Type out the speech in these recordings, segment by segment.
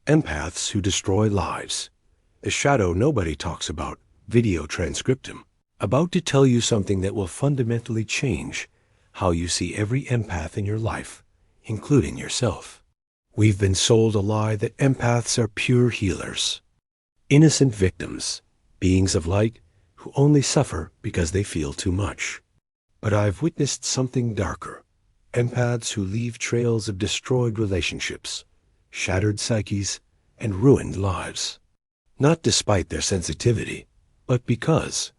Empaths who destroy lives. The shadow nobody talks about, video transcriptum. About to tell you something that will fundamentally change how you see every empath in your life, including yourself. We've been sold a lie that empaths are pure healers, innocent victims, beings of light who only suffer because they feel too much. But I've witnessed something darker. Empaths who leave trails of destroyed relationships, shattered psyches, and ruined lives. Not despite their sensitivity, but because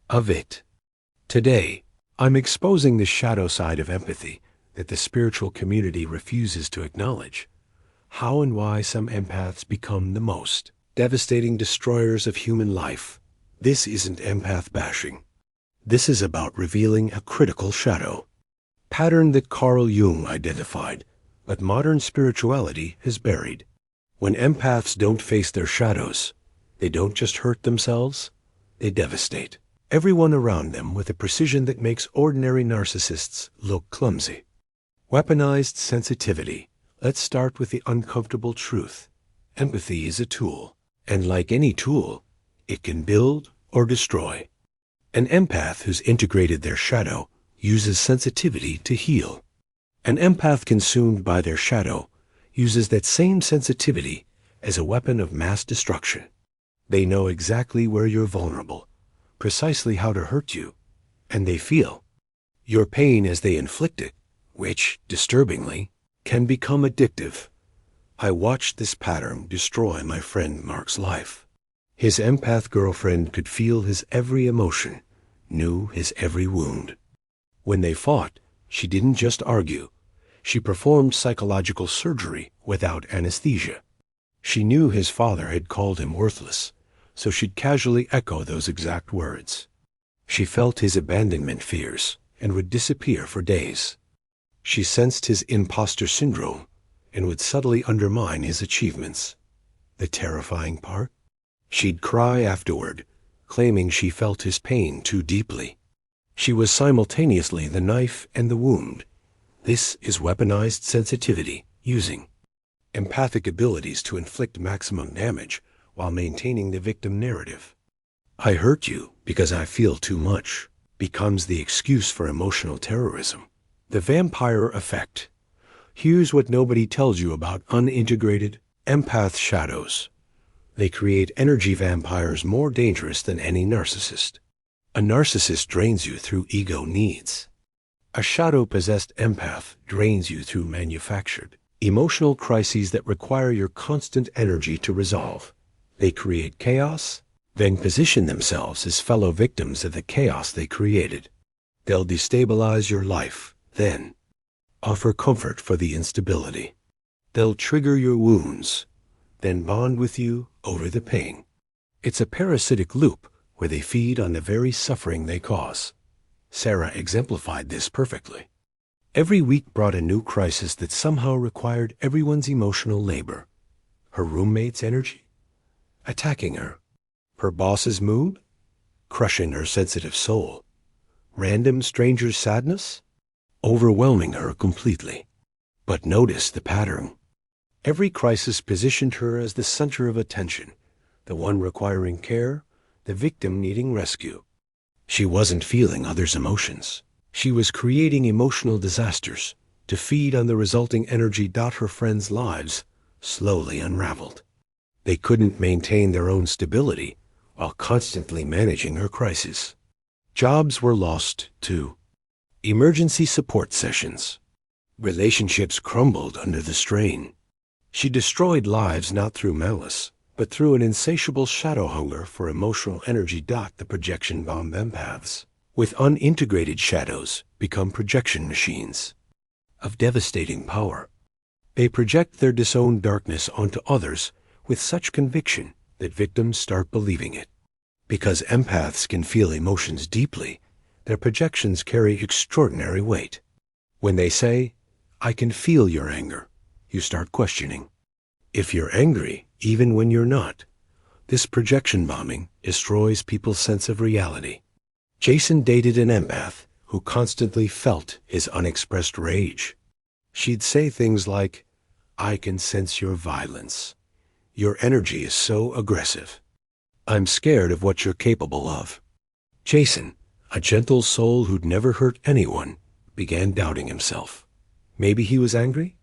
of it. Today, I'm exposing the shadow side of empathy that the spiritual community refuses to acknowledge. How and why some empaths become the most devastating destroyers of human life. This isn't empath bashing. This is about revealing a critical shadow pattern that Carl Jung identified, but modern spirituality has buried. When empaths don't face their shadows, they don't just hurt themselves, they devastate everyone around them with a precision that makes ordinary narcissists look clumsy. Weaponized sensitivity. Let's start with the uncomfortable truth. Empathy is a tool, and like any tool, it can build or destroy. An empath who's integrated their shadow uses sensitivity to heal. An empath consumed by their shadow uses that same sensitivity as a weapon of mass destruction. They know exactly where you're vulnerable, precisely how to hurt you, and they feel your pain as they inflict it, which, disturbingly, can become addictive. I watched this pattern destroy my friend Mark's life. His empath girlfriend could feel his every emotion, knew his every wound. When they fought, she didn't just argue. She performed psychological surgery without anesthesia. She knew his father had called him worthless, so she'd casually echo those exact words. She felt his abandonment fears and would disappear for days. She sensed his imposter syndrome and would subtly undermine his achievements. The terrifying part? She'd cry afterward, claiming she felt his pain too deeply. She was simultaneously the knife and the wound. This is weaponized sensitivity, using empathic abilities to inflict maximum damage while maintaining the victim narrative. I hurt you because I feel too much becomes the excuse for emotional terrorism. The vampire effect. Here's what nobody tells you about unintegrated empath shadows. They create energy vampires more dangerous than any narcissist. A narcissist drains you through ego needs. A shadow-possessed empath drains you through manufactured emotional crises that require your constant energy to resolve. They create chaos, then position themselves as fellow victims of the chaos they created. They'll destabilize your life, then offer comfort for the instability. They'll trigger your wounds, then bond with you over the pain. It's a parasitic loop where they feed on the very suffering they cause. Sarah exemplified this perfectly. Every week brought a new crisis that somehow required everyone's emotional labor. Her roommate's energy, attacking her. Her boss's mood, crushing her sensitive soul. Random stranger's sadness, overwhelming her completely. But notice the pattern. Every crisis positioned her as the center of attention, the one requiring care, the victim needing rescue. She wasn't feeling others' emotions. She was creating emotional disasters to feed on the resulting energy. Her friends' lives slowly unraveled. They couldn't maintain their own stability while constantly managing her crisis. Jobs were lost, too. Emergency support sessions. Relationships crumbled under the strain. She destroyed lives not through malice, but through an insatiable shadow hunger for emotional energy. The projection bomb empaths, with unintegrated shadows, become projection machines of devastating power. They project their disowned darkness onto others with such conviction that victims start believing it. Because empaths can feel emotions deeply, their projections carry extraordinary weight. When they say, "I can feel your anger," you start questioning. If you're angry, even when you're not, this projection bombing destroys people's sense of reality. Jason dated an empath who constantly felt his unexpressed rage. She'd say things like, "I can sense your violence," Your energy is so aggressive. I'm scared of what you're capable of. Jason, a gentle soul who'd never hurt anyone, began doubting himself. Maybe he was angry?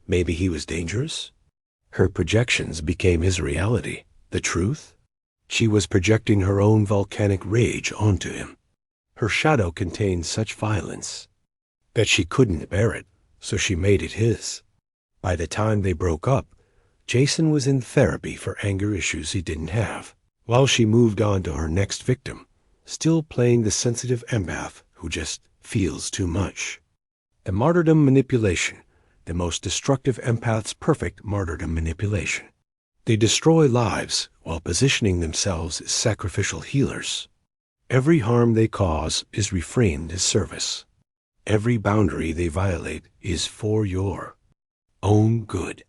Maybe he was dangerous? Her projections became his reality. The truth? She was projecting her own volcanic rage onto him. Her shadow contained such violence that she couldn't bear it, so she made it his. By the time they broke up, Jason was in therapy for anger issues he didn't have, while she moved on to her next victim, still playing the sensitive empath who just feels too much. The martyrdom manipulation, the most destructive empath's perfect martyrdom manipulation. They destroy lives while positioning themselves as sacrificial healers. Every harm they cause is reframed as service. Every boundary they violate is for your own good.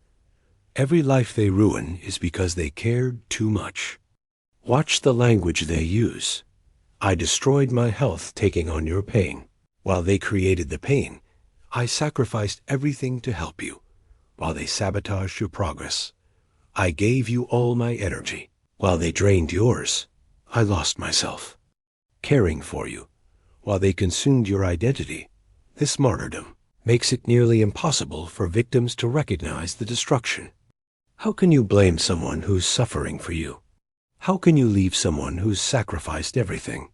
Every life they ruin is because they cared too much. Watch the language they use. I destroyed my health taking on your pain. While they created the pain, I sacrificed everything to help you. While they sabotaged your progress, I gave you all my energy. While they drained yours, I lost myself. Caring for you, while they consumed your identity, this martyrdom makes it nearly impossible for victims to recognize the destruction. How can you blame someone who's suffering for you? How can you leave someone who's sacrificed everything?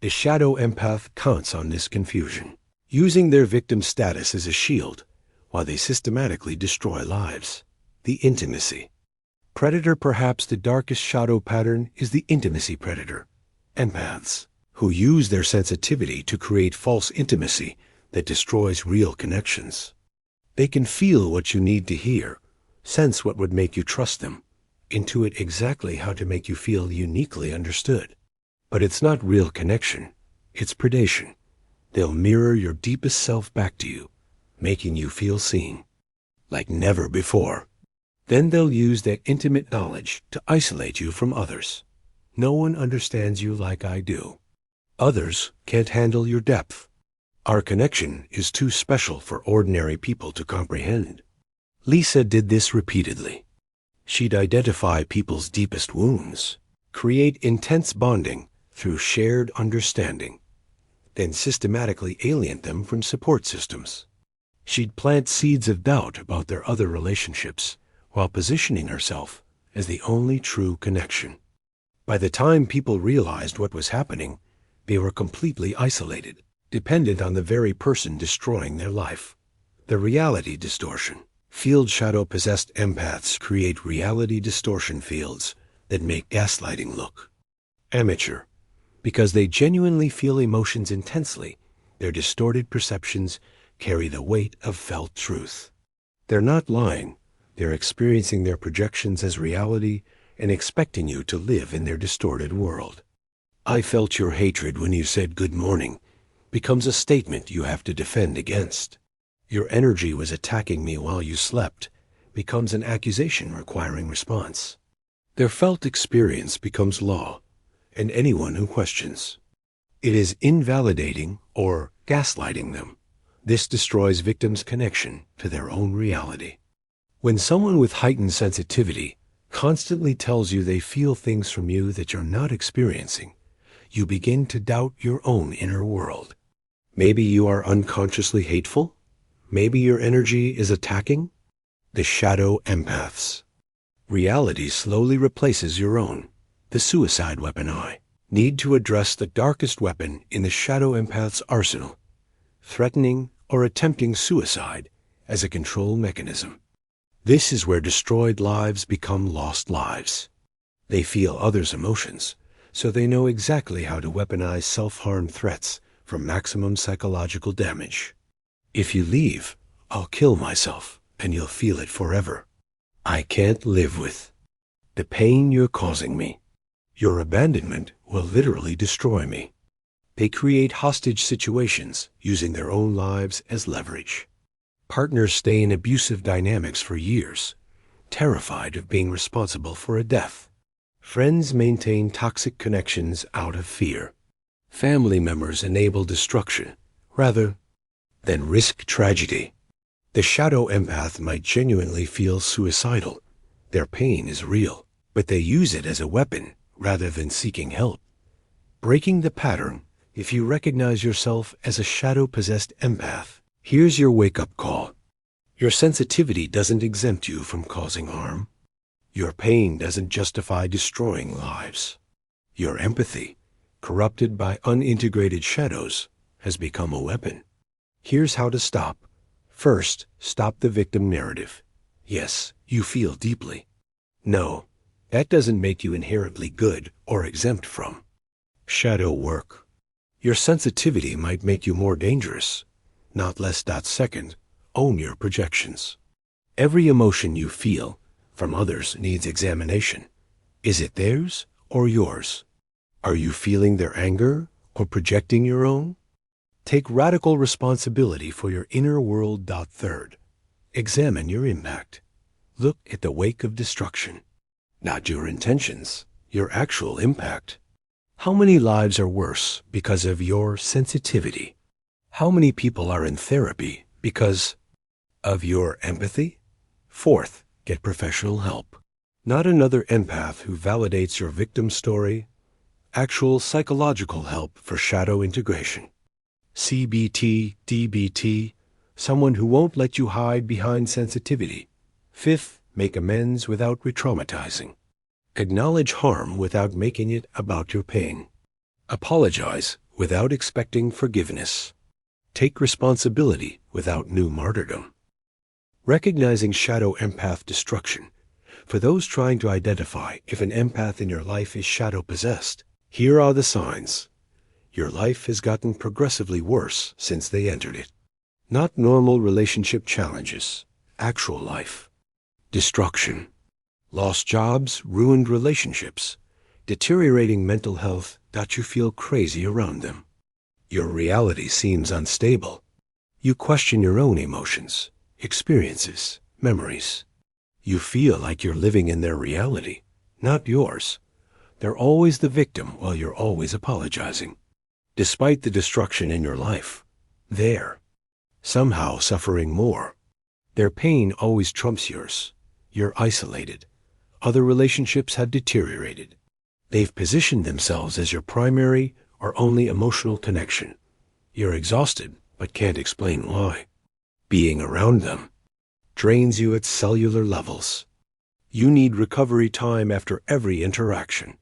The shadow empath counts on this confusion, using their victim status as a shield while they systematically destroy lives. The intimacy. Predator. Perhaps the darkest shadow pattern is the intimacy predator. Empaths, who use their sensitivity to create false intimacy that destroys real connections. They can feel what you need to hear, sense what would make you trust them, intuit exactly how to make you feel uniquely understood. But it's not real connection, it's predation. They'll mirror your deepest self back to you, making you feel seen, like never before. Then they'll use that intimate knowledge to isolate you from others. No one understands you like I do. Others can't handle your depth. Our connection is too special for ordinary people to comprehend. Lisa did this repeatedly. She'd identify people's deepest wounds, create intense bonding through shared understanding, then systematically alienate them from support systems. She'd plant seeds of doubt about their other relationships while positioning herself as the only true connection. By the time people realized what was happening, they were completely isolated, dependent on the very person destroying their life. The reality distortion. Field shadow-possessed empaths create reality distortion fields that make gaslighting look amateur. Because they genuinely feel emotions intensely, their distorted perceptions carry the weight of felt truth. They're not lying. They're experiencing their projections as reality and expecting you to live in their distorted world. I felt your hatred when you said good morning becomes a statement you have to defend against. Your energy was attacking me while you slept becomes an accusation requiring response. Their felt experience becomes law, and anyone who questions. It is invalidating or gaslighting them. This destroys victims' connection to their own reality. When someone with heightened sensitivity constantly tells you they feel things from you that you're not experiencing, you begin to doubt your own inner world. Maybe you are unconsciously hateful. Maybe your energy is attacking. The shadow empaths. Reality slowly replaces your own. The suicide weapon. I need to address the darkest weapon in the shadow empath's arsenal, threatening or attempting suicide as a control mechanism. This is where destroyed lives become lost lives. They feel others' emotions, so they know exactly how to weaponize self-harm threats for maximum psychological damage. If you leave, I'll kill myself, and you'll feel it forever. I can't live with the pain you're causing me. Your abandonment will literally destroy me. They create hostage situations using their own lives as leverage. Partners stay in abusive dynamics for years, terrified of being responsible for a death. Friends maintain toxic connections out of fear. Family members enable destruction rather than risk tragedy. The shadow empath might genuinely feel suicidal. Their pain is real, but they use it as a weapon rather than seeking help. Breaking the pattern. If you recognize yourself as a shadow-possessed empath, here's your wake-up call. Your sensitivity doesn't exempt you from causing harm. Your pain doesn't justify destroying lives. Your empathy, corrupted by unintegrated shadows, has become a weapon. Here's how to stop. First, stop the victim narrative. Yes, you feel deeply. No, that doesn't make you inherently good or exempt from shadow work. Your sensitivity might make you more dangerous, not less. Second, own your projections. Every emotion you feel from others needs examination. Is it theirs or yours? Are you feeling their anger or projecting your own? Take radical responsibility for your inner world. Third, examine your impact. Look at the wake of destruction. Not your intentions, your actual impact. How many lives are worse because of your sensitivity? How many people are in therapy because of your empathy? Fourth, get professional help. Not another empath who validates your victim story. Actual psychological help for shadow integration. CBT, DBT, someone who won't let you hide behind sensitivity. Fifth, make amends without re-traumatizing. Acknowledge harm without making it about your pain. Apologize without expecting forgiveness. Take responsibility without new martyrdom. Recognizing shadow empath destruction. For those trying to identify if an empath in your life is shadow possessed, here are the signs. Your life has gotten progressively worse since they entered it. Not normal relationship challenges, actual life. Destruction. Lost jobs, ruined relationships, deteriorating mental health. You feel crazy around them. Your reality seems unstable. You question your own emotions, experiences, memories. You feel like you're living in their reality, not yours. They're always the victim while you're always apologizing. Despite the destruction in your life, they're somehow suffering more. Their pain always trumps yours. You're isolated. Other relationships have deteriorated. They've positioned themselves as your primary or only emotional connection. You're exhausted, but can't explain why. Being around them drains you at cellular levels. You need recovery time after every interaction.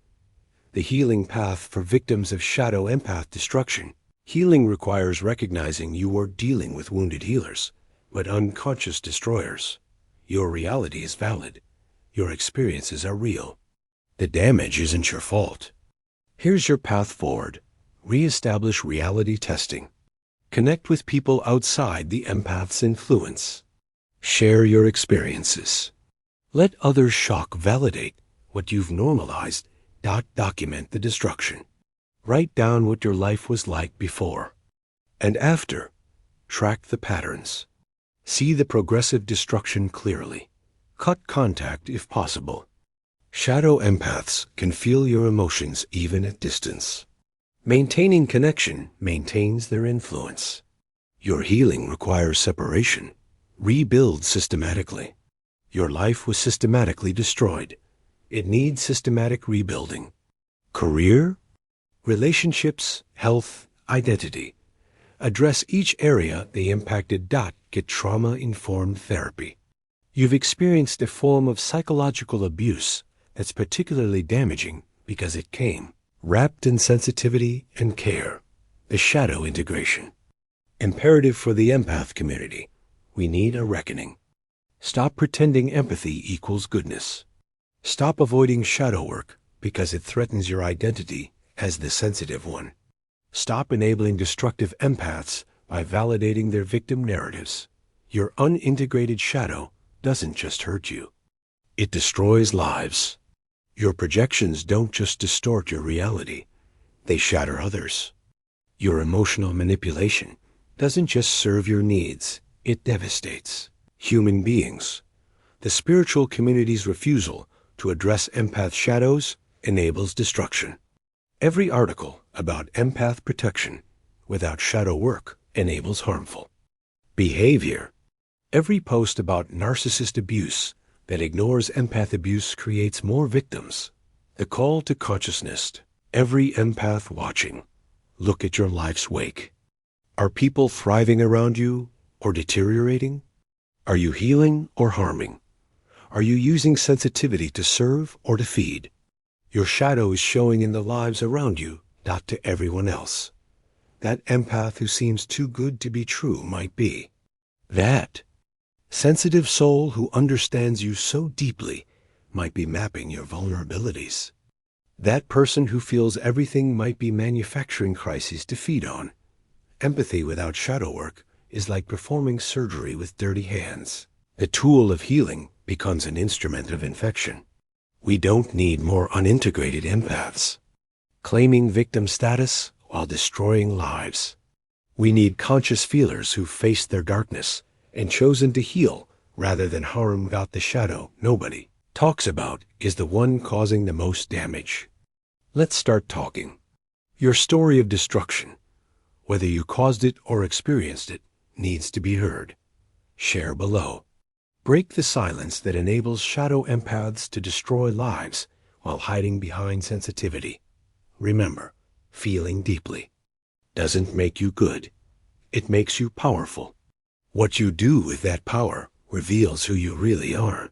The healing path for victims of shadow empath destruction. Healing requires recognizing you are dealing with wounded healers, but unconscious destroyers. Your reality is valid. Your experiences are real. The damage isn't your fault. Here's your path forward. Re-establish reality testing. Connect with people outside the empath's influence. Share your experiences. Let others' shock validate what you've normalized. Document the destruction. Write down what your life was like before and after. Track the patterns. See the progressive destruction clearly. Cut contact if possible. Shadow empaths can feel your emotions even at distance. Maintaining connection maintains their influence. Your healing requires separation. Rebuild systematically. Your life was systematically destroyed. It needs systematic rebuilding. Career, relationships, health, identity. Address each area they impacted. Get trauma-informed therapy. You've experienced a form of psychological abuse that's particularly damaging because it came wrapped in sensitivity and care. The shadow integration. Imperative for the empath community. We need a reckoning. Stop pretending empathy equals goodness. Stop avoiding shadow work because it threatens your identity as the sensitive one. Stop enabling destructive empaths by validating their victim narratives. Your unintegrated shadow doesn't just hurt you. It destroys lives. Your projections don't just distort your reality. They shatter others. Your emotional manipulation doesn't just serve your needs. It devastates human beings. The spiritual community's refusal to address empath shadows enables destruction. Every article about empath protection without shadow work enables harmful behavior. Every post about narcissist abuse that ignores empath abuse creates more victims. The call to consciousness. Every empath watching, look at your life's wake. Are people thriving around you or deteriorating? Are you healing or harming? Are you using sensitivity to serve or to feed? Your shadow is showing in the lives around you, not to everyone else. That empath who seems too good to be true might be. That sensitive soul who understands you so deeply might be mapping your vulnerabilities. That person who feels everything might be manufacturing crises to feed on. Empathy without shadow work is like performing surgery with dirty hands. The tool of healing becomes an instrument of infection. We don't need more unintegrated empaths, claiming victim status while destroying lives. We need conscious feelers who faced their darkness and chosen to heal rather than harm. Got the shadow nobody talks about is the one causing the most damage. Let's start talking. Your story of destruction, whether you caused it or experienced it, needs to be heard. Share below. Break the silence that enables shadow empaths to destroy lives while hiding behind sensitivity. Remember, feeling deeply doesn't make you good. It makes you powerful. What you do with that power reveals who you really are.